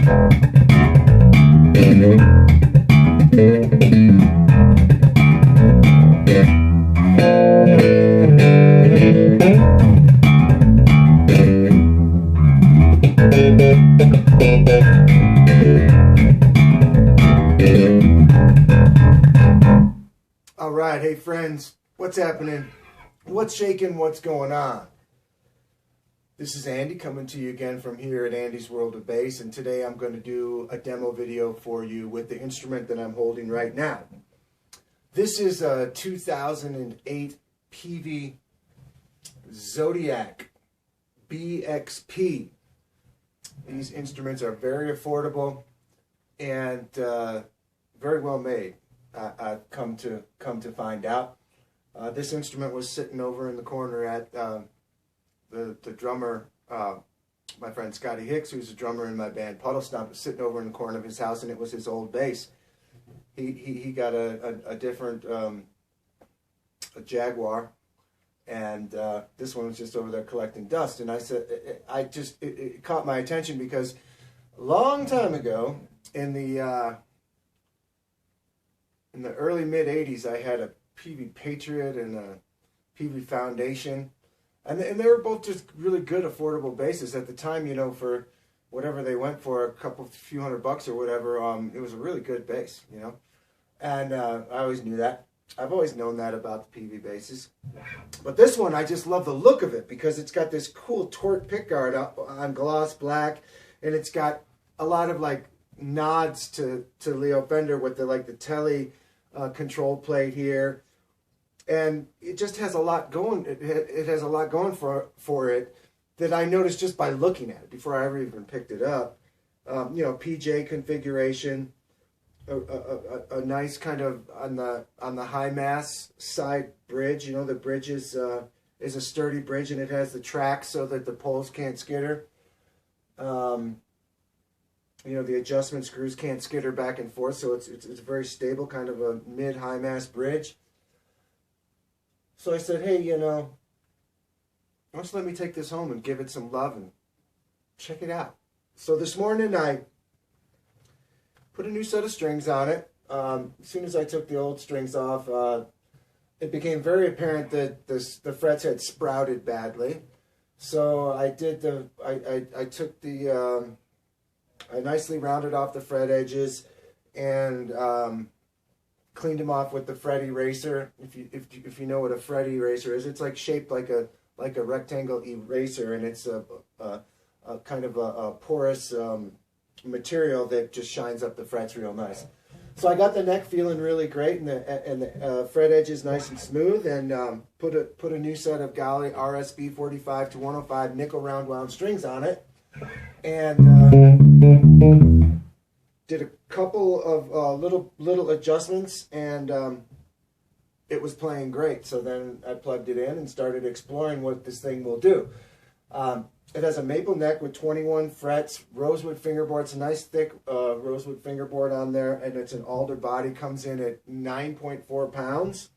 All right, hey friends, what's happening? What's shaking? What's going on? This is Andy coming to you again from here at Andy's World of Bass, and today I'm going to do a demo video for you with the instrument that I'm holding right now. This is a 2008 Peavey Zodiac BXP. These instruments are very affordable and very well made. I've come to find out. This instrument was sitting over in the corner at the drummer, my friend Scotty Hicks, who's a drummer in my band Puddle Stomp, was sitting over in the corner of his house, and it was his old bass. He got a different a Jaguar, and this one was just over there collecting dust. And I said, it caught my attention because a long time ago, in the early mid-'80s, I had a Peavey Patriot and a Peavey Foundation, and they were both just really good, affordable basses at the time. You know, for whatever they went for, few $100 or whatever, it was a really good bass. You know, and I always knew that. I've always known that about the Peavey basses, but this one I just love the look of it because it's got this cool torque pickguard up on gloss black, and it's got a lot of like nods to Leo Fender with the Tele control plate here, and it just has a lot going. It has a lot going for it that I noticed just by looking at it before I ever even picked it up. You know, PJ configuration, a nice kind of on the high mass side bridge. You know, the bridge is a sturdy bridge, and it has the tracks so that the poles can't skitter. You know, the adjustment screws can't skitter back and forth, so it's a very stable kind of a mid-high mass bridge. So I said, hey, you know, why don't you let me take this home and give it some love and check it out. So this morning I put a new set of strings on it. As soon as I took the old strings off, it became very apparent that the frets had sprouted badly. So I did I took the I nicely rounded off the fret edges and cleaned them off with the fret eraser. If you know what a fret eraser is, it's like shaped like a rectangle eraser, and it's a kind of a porous material that just shines up the frets real nice. So I got the neck feeling really great, and the fret edges nice and smooth, and put a new set of Galley RSB 45 to 105 nickel round wound strings on it. And did a couple of little adjustments, and it was playing great. So then I plugged it in and started exploring what this thing will do. It has a maple neck with 21 frets, rosewood fingerboard. It's a nice thick rosewood fingerboard on there, and it's an alder body. Comes in at 9.4 pounds,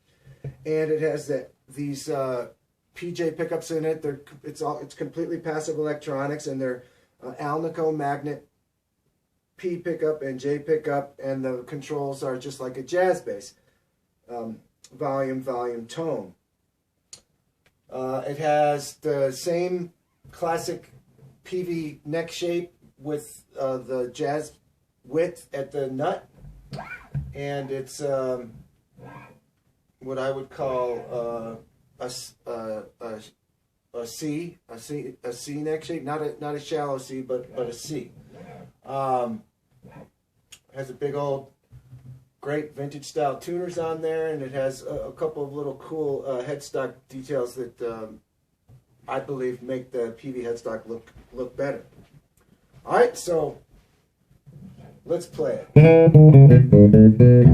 and it has these PJ pickups in it. It's completely passive electronics, and they're Alnico magnet P pickup and J pickup, and the controls are just like a jazz bass. Volume, tone. It has the same classic Peavey neck shape with the jazz width at the nut, and it's what I would call a C neck shape, not a shallow C, but a C. Has a big old great vintage style tuners on there, and it has a couple of little cool headstock details that I believe make the Peavey headstock look better. All right, so let's play it.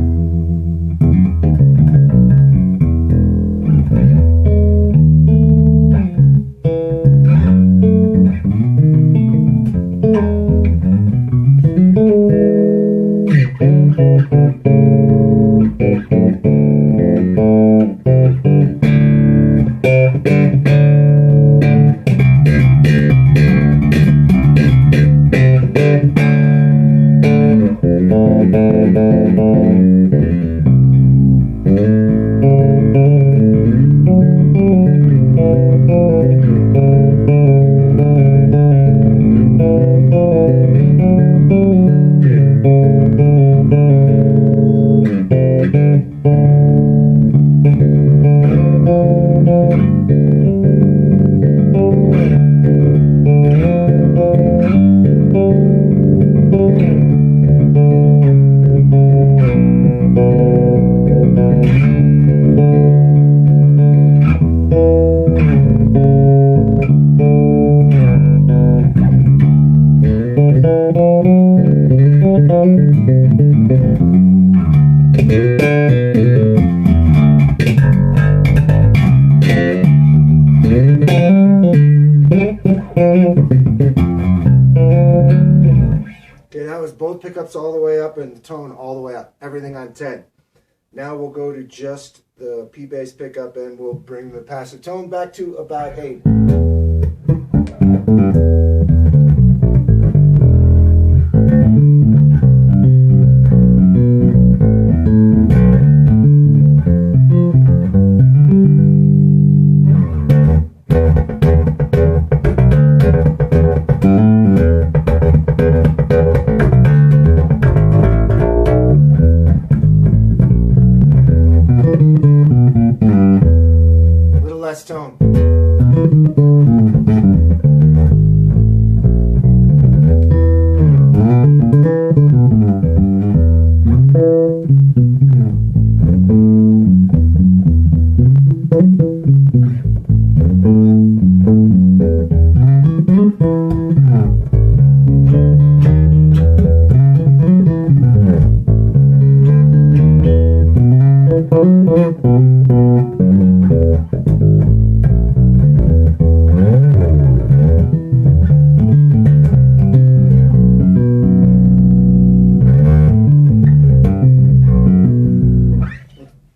That was both pickups all the way up and the tone all the way up. Everything on 10. Now we'll go to just the P bass pickup and we'll bring the passive tone back to about 8. Tone.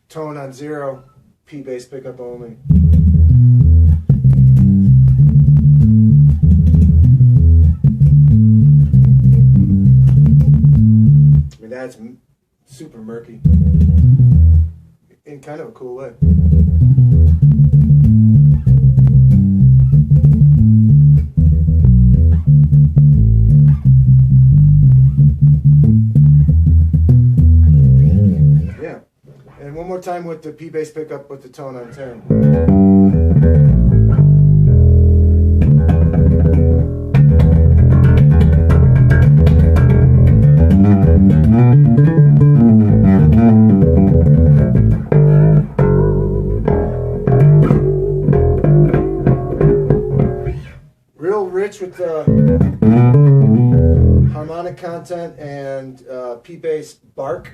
Tone on 0, P bass pickup only. I mean, that's super murky in kind of a cool way. And one more time with the P bass pickup with the tone on 10. Real rich with the harmonic content and P bass bark.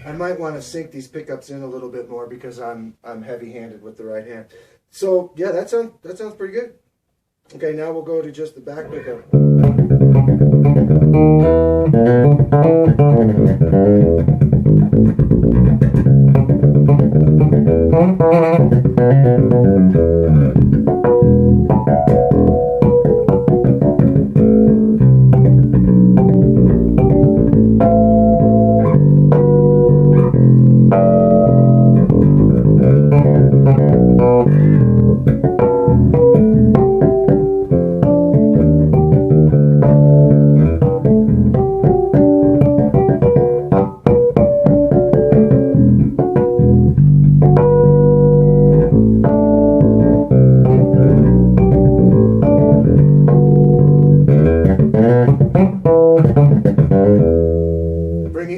I might want to sink these pickups in a little bit more because I'm heavy-handed with the right hand. So yeah, that sounds pretty good. Okay, now we'll go to just the back pickup.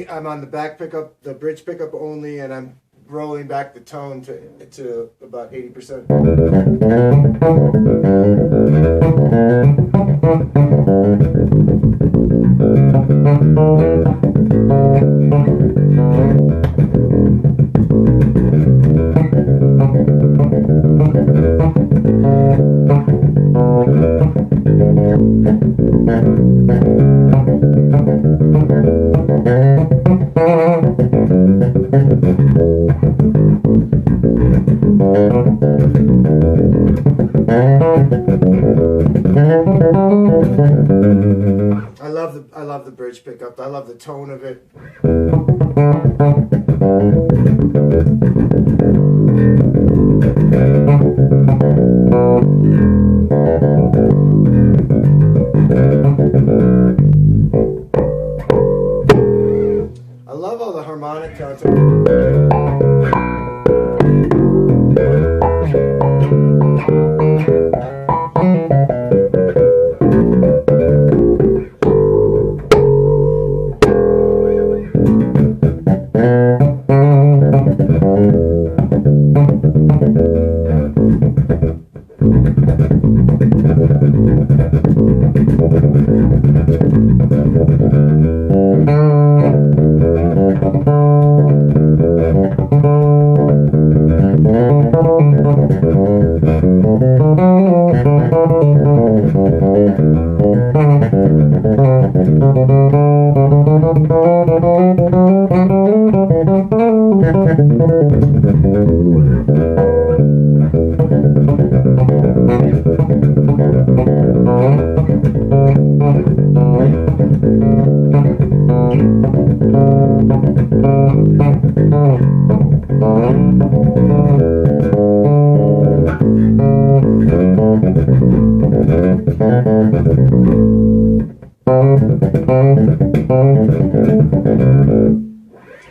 I'm on the back pickup, the bridge pickup only, and I'm rolling back the tone to about 80%. I love the bridge pickup. I love the tone of it.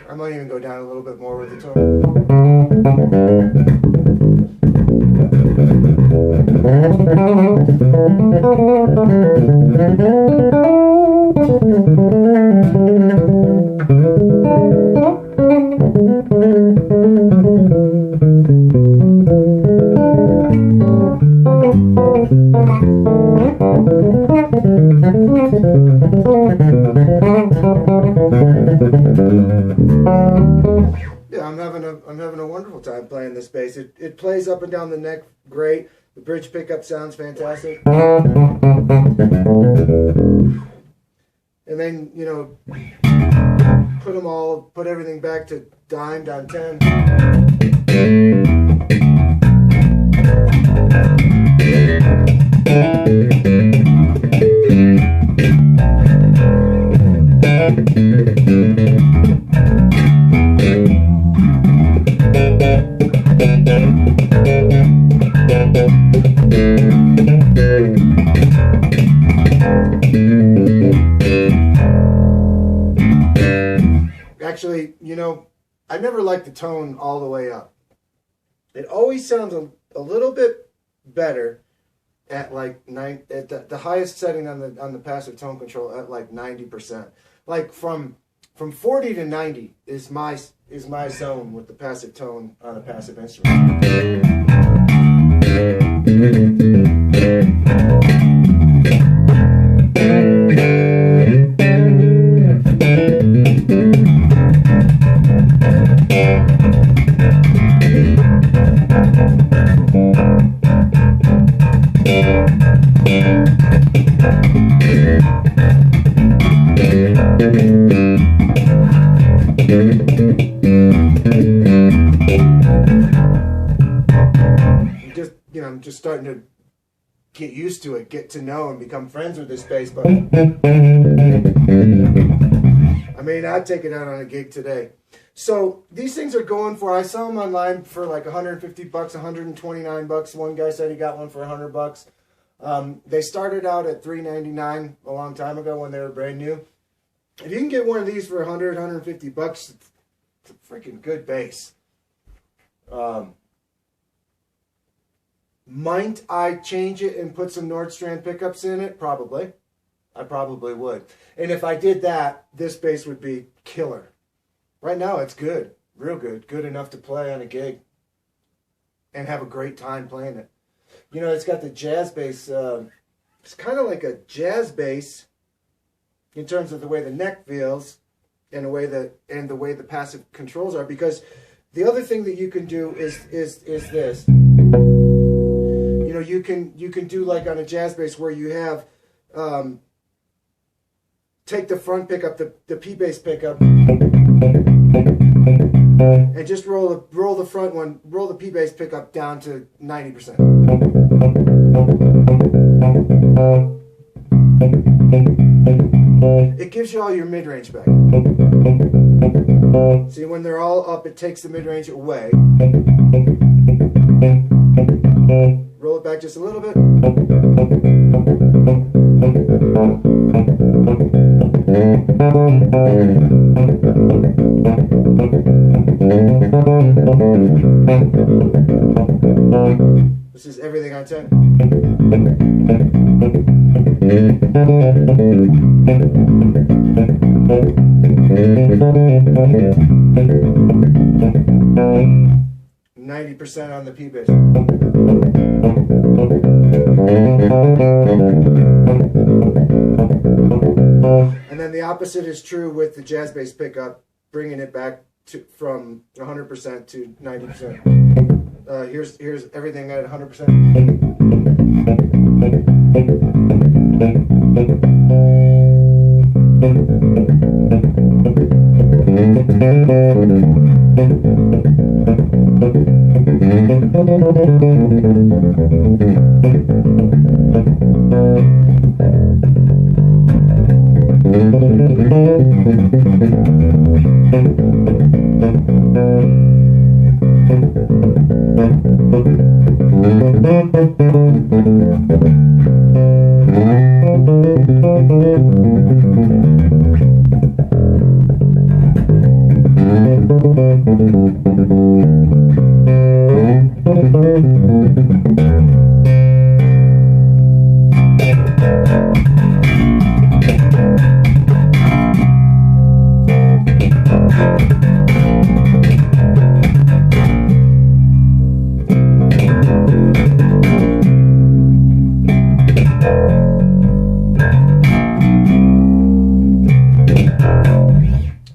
I might even go down a little bit more with the tone. Yeah, I'm having a wonderful time playing this bass. It plays up and down the neck great. The bridge pickup sounds fantastic. And then, you know, put everything back to dime down 10. Actually, you know, I never liked the tone all the way up. It always sounds a little bit better at like at the highest setting on the passive tone control at like 90%. Like from 40 to 90 is my zone with the passive tone on a passive instrument. I'm just starting to get used to it, get to know and become friends with this bass, but I may not take it out on a gig today. So these things are going for, I saw them online for like 150 bucks, 129 bucks. One guy said he got one for 100 bucks. They started out at $3.99 a long time ago when they were brand new. If you can get one of these for 100, 150 bucks, it's a freaking good bass. Might I change it and put some Nordstrand pickups in it? Probably. I probably would. And if I did that, this bass would be killer. Right now, it's good. Real good. Good enough to play on a gig and have a great time playing it. You know, it's got the jazz bass. It's kind of like a jazz bass in terms of the way the neck feels and the way the passive controls are. Because the other thing that you can do is this. You know, you can do like on a jazz bass where you have take the front pickup, the P bass pickup, and just roll the front one, roll the P bass pickup down to 90%. It gives you all your mid range back. See, when they're all up, it takes the mid range away. Roll it back just a little bit. This is everything on 10. %90 on the P bass. And then the opposite is true with the jazz bass pickup, bringing it back from 100% to 90%. Here's everything at 100%.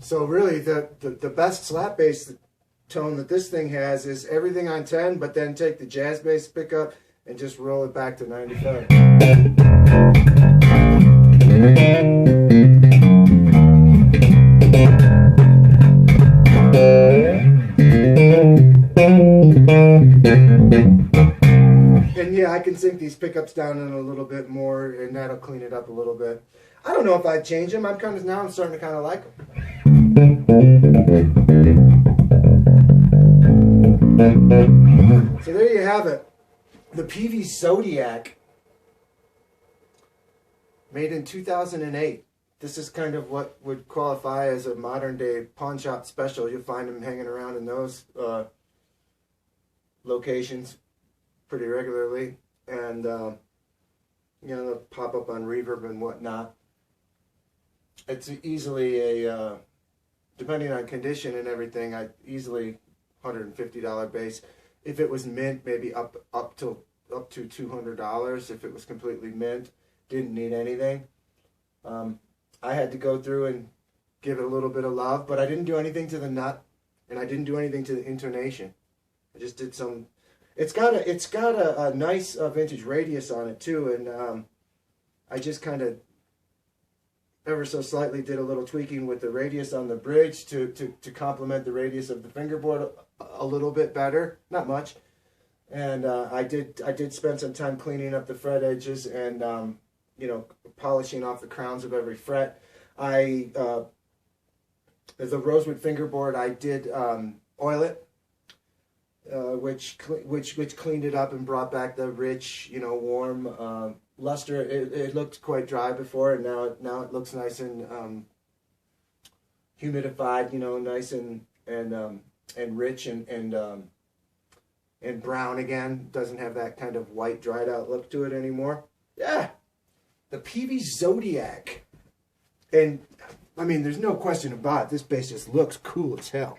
So really, the best slap bass tone that this thing has is everything on 10, but then take the jazz bass pickup and just roll it back to 95. And yeah, I can sink these pickups down in a little bit more, and that'll clean it up a little bit. I don't know if I'd change them. I'm starting to kind of like them. So there you have it. The Peavey Zodiac, made in 2008. This is kind of what would qualify as a modern day pawn shop special. You'll find them hanging around in those locations pretty regularly. And, you know, they'll pop up on Reverb and whatnot. It's easily a, depending on condition and everything, easily $150 bass. If it was mint, maybe up to $200. If it was completely mint, didn't need anything. I had to go through and give it a little bit of love, but I didn't do anything to the nut, and I didn't do anything to the intonation. I just did some. It's got a nice vintage radius on it too, and I just kind of ever so slightly did a little tweaking with the radius on the bridge to complement the radius of the fingerboard a little bit better, not much. And I did spend some time cleaning up the fret edges and you know, polishing off the crowns of every fret. The rosewood fingerboard, I did oil it, which cleaned it up and brought back the rich, you know, warm luster. It looked quite dry before, and now it looks nice and humidified, you know, nice and rich and brown again. Doesn't have that kind of white dried out look to it anymore. Yeah, the Peavey Zodiac, and I mean, there's no question about it. This bass just looks cool as hell.